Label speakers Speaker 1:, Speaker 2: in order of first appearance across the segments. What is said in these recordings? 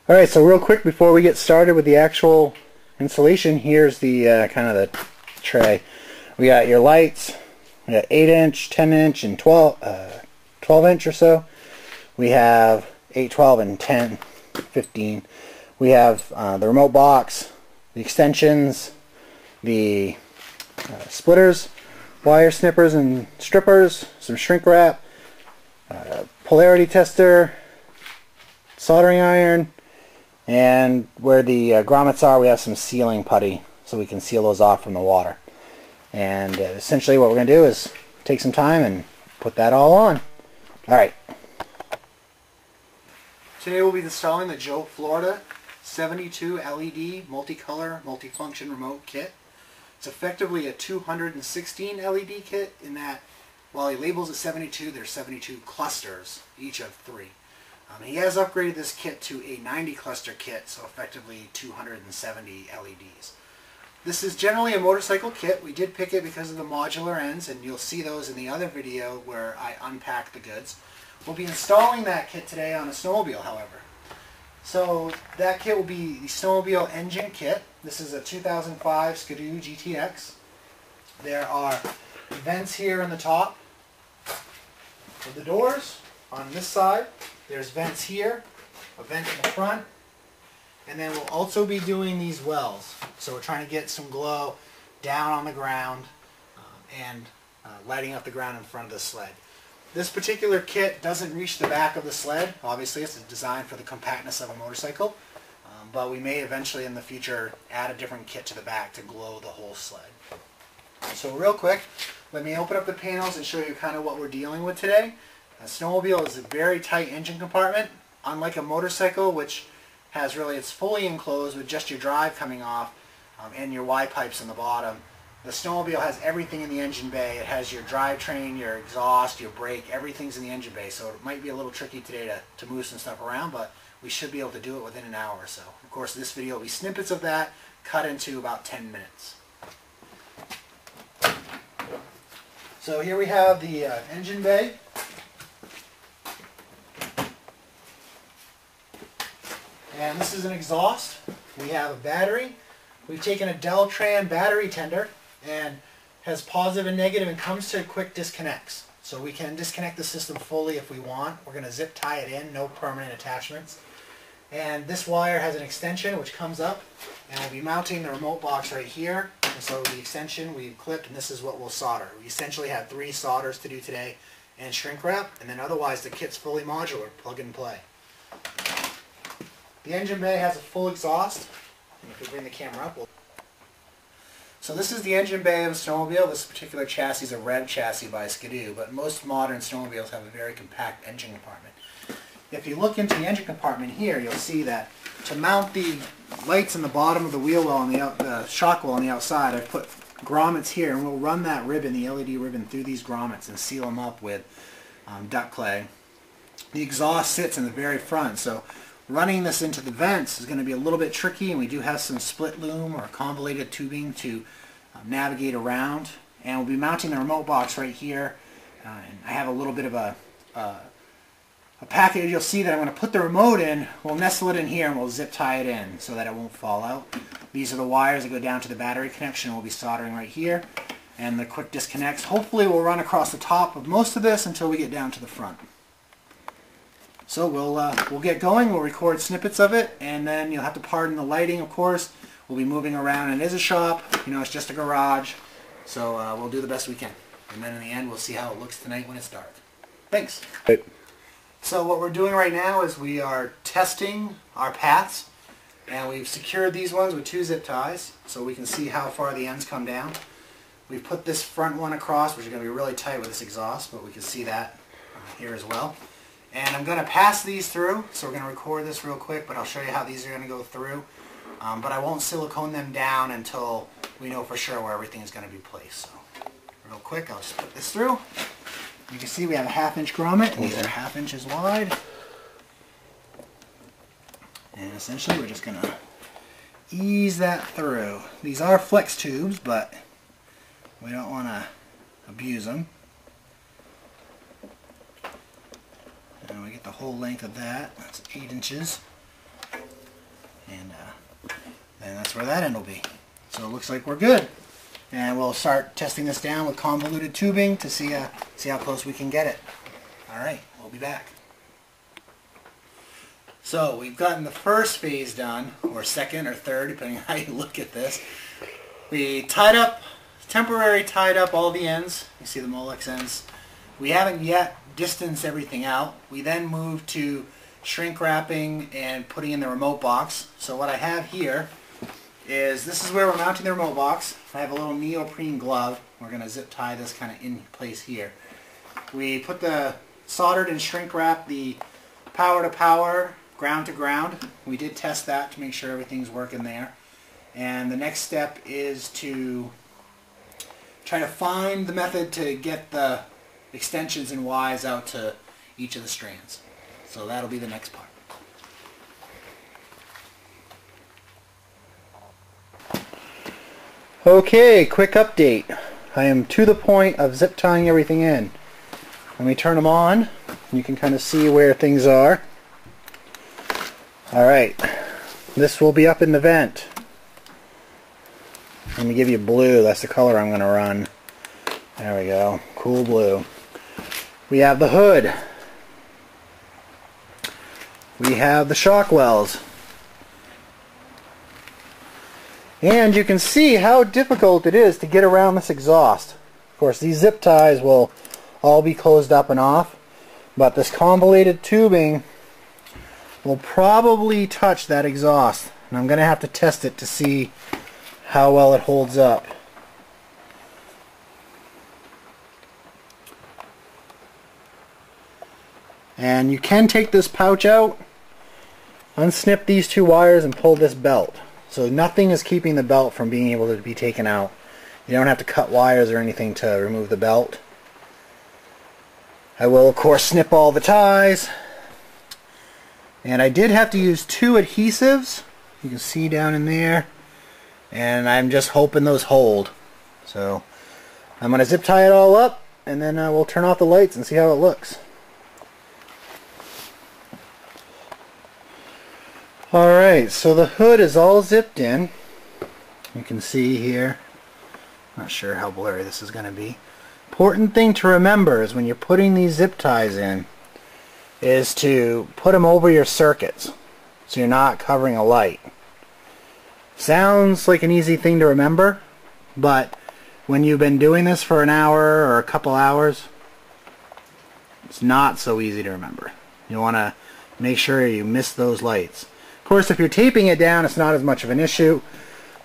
Speaker 1: Alright, so real quick before we get started with the actual installation, here's the kind of the tray. We got your lights, we got 8-inch, 10-inch, and 12-inch or so. We have 8, 12, and 10, 15. We have the remote box, the extensions, the splitters, wire snippers and strippers, some shrink wrap, polarity tester, soldering iron, and where the grommets are, we have some sealing putty so we can seal those off from the water. And essentially what we're going to do is take some time and put that all on. Alright. Today we'll be installing the Joe Florida 72 LED multicolor multifunction remote kit. It's effectively a 216 LED kit in that while he labels it 72, there's 72 clusters, each of 3. He has upgraded this kit to a 90 cluster kit, so effectively 270 LEDs. This is generally a motorcycle kit. We did pick it because of the modular ends, and you'll see those in the other video where I unpack the goods. We'll be installing that kit today on a snowmobile, however. So that kit will be the snowmobile engine kit. This is a 2005 Skidoo GTX. There are vents here in the top of the doors. On this side, there's vents here, a vent in the front, and then we'll also be doing these wells. So we're trying to get some glow down on the ground and lighting up the ground in front of the sled. This particular kit doesn't reach the back of the sled. Obviously, it's designed for the compactness of a motorcycle, but we may eventually in the future add a different kit to the back to glow the whole sled. So real quick, let me open up the panels and show you kind of what we're dealing with today. A snowmobile is a very tight engine compartment, unlike a motorcycle, which has really, it's fully enclosed with just your drive coming off and your Y pipes in the bottom. The snowmobile has everything in the engine bay. It has your drivetrain, your exhaust, your brake, everything's in the engine bay. So it might be a little tricky today to move some stuff around, but we should be able to do it within an hour or so. Of course, this video will be snippets of that cut into about 10 minutes. So here we have the engine bay. And this is an exhaust. We have a battery. We've taken a Deltran battery tender and has positive and negative and comes to quick disconnects. So we can disconnect the system fully if we want. We're going to zip tie it in, no permanent attachments. And this wire has an extension which comes up, and we'll be mounting the remote box right here. And so the extension we've clipped, and this is what we'll solder. We essentially have 3 solders to do today and shrink wrap, and then otherwise the kit's fully modular, plug and play. The engine bay has a full exhaust, and if we bring the camera up, so this is the engine bay of a snowmobile. This particular chassis is a red chassis by Skidoo, but most modern snowmobiles have a very compact engine compartment. If you look into the engine compartment here, you'll see that to mount the lights in the bottom of the wheel well and the shock well on the outside, I've put grommets here, and we'll run that ribbon, the LED ribbon, through these grommets and seal them up with duct clay. The exhaust sits in the very front, so running this into the vents is going to be a little bit tricky, and we do have some split loom or convoluted tubing to navigate around. And we'll be mounting the remote box right here. And I have a little bit of a package. You'll see that I'm going to put the remote in, we'll nestle it in here, and we'll zip tie it in so that it won't fall out. These are the wires that go down to the battery connection. We'll be soldering right here. And the quick disconnects hopefully will run across the top of most of this until we get down to the front. So we'll get going, we'll record snippets of it, and then you'll have to pardon the lighting, of course. We'll be moving around, and it is a shop, you know, it's just a garage, so we'll do the best we can. And then in the end, we'll see how it looks tonight when it's dark. Thanks. Right.
Speaker 2: So what we're doing right now is we are testing our paths, and we've secured these ones with 2 zip ties, so we can see how far the ends come down. We've put this front one across, which is going to be really tight with this exhaust, but we can see that here as well. And I'm going to pass these through, so we're going to record this real quick, but I'll show you how these are going to go through. But I won't silicone them down until we know for sure where everything is going to be placed. So, real quick, I'll just put this through. You can see we have a 1/2-inch grommet, and these are 1/2 inches wide. And essentially we're just going to ease that through. These are flex tubes, but we don't want to abuse them. And we get the whole length of that. That's 8 inches. and that's where that end will be. So it looks like we're good. And we'll start testing this down with convoluted tubing to see how close we can get it. Alright, we'll be back. So we've gotten the first phase done, or second or third, depending on how you look at this. We temporarily tied up all the ends. You see the Molex ends. We haven't yet distanced everything out. We then moved to shrink wrapping and putting in the remote box. So what I have here is, this is where we're mounting the remote box. I have a little neoprene glove. We're going to zip tie this kind of in place here. We put the soldered and shrink wrap the power to power, ground to ground. We did test that to make sure everything's working there. And the next step is to try to find the method to get the extensions and Ys out to each of the strands. So that'll be the next part. Okay, quick update. I am to the point of zip tying everything in. Let me turn them on. You can kind of see where things are. Alright, this will be up in the vent. Let me give you blue. That's the color I'm going to run. There we go. Cool blue. We have the hood. We have the shock wells. And you can see how difficult it is to get around this exhaust. Of course, these zip ties will all be closed up and off, but this convoluted tubing will probably touch that exhaust. And I'm going to have to test it to see how well it holds up. And you can take this pouch out, unsnip these two wires, and pull this belt. So nothing is keeping the belt from being able to be taken out. You don't have to cut wires or anything to remove the belt. I will, of course, snip all the ties. And I did have to use 2 adhesives. You can see down in there. And I'm just hoping those hold. So I'm going to zip tie it all up, and then we'll turn off the lights and see how it looks. Alright, so the hood is all zipped in. You can see here. Not sure how blurry this is going to be. Important thing to remember is when you're putting these zip ties in is to put them over your circuits so you're not covering a light. Sounds like an easy thing to remember, but when you've been doing this for an hour or a couple hours, it's not so easy to remember. You want to make sure you miss those lights. Of course, if you're taping it down, it's not as much of an issue,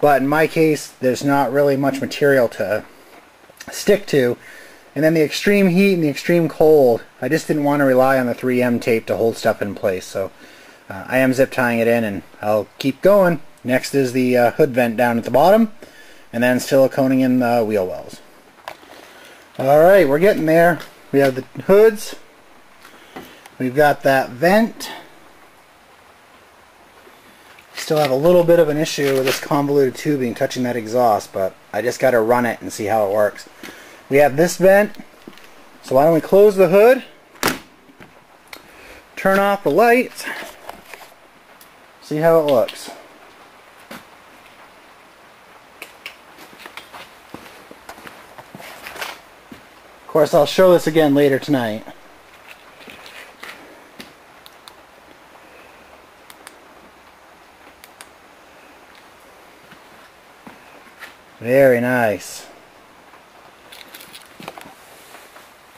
Speaker 2: but in my case, there's not really much material to stick to. And then the extreme heat and the extreme cold, I just didn't want to rely on the 3M tape to hold stuff in place. So I am zip tying it in, and I'll keep going. Next is the hood vent down at the bottom, and then siliconing in the wheel wells. Alright, we're getting there. We have the hoods. We've got that vent. Still have a little bit of an issue with this convoluted tubing touching that exhaust, but I just got to run it and see how it works. We have this vent, so why don't we close the hood, turn off the lights, see how it looks. Of course, I'll show this again later tonight. Very nice.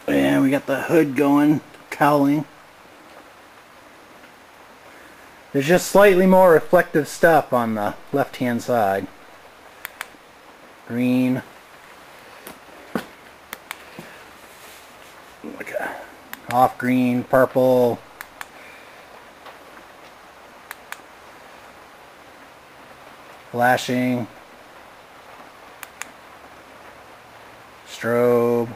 Speaker 2: And we got the hood going, cowling. There's just slightly more reflective stuff on the left-hand side. Green. Like a off green, purple. Flashing. Strobe.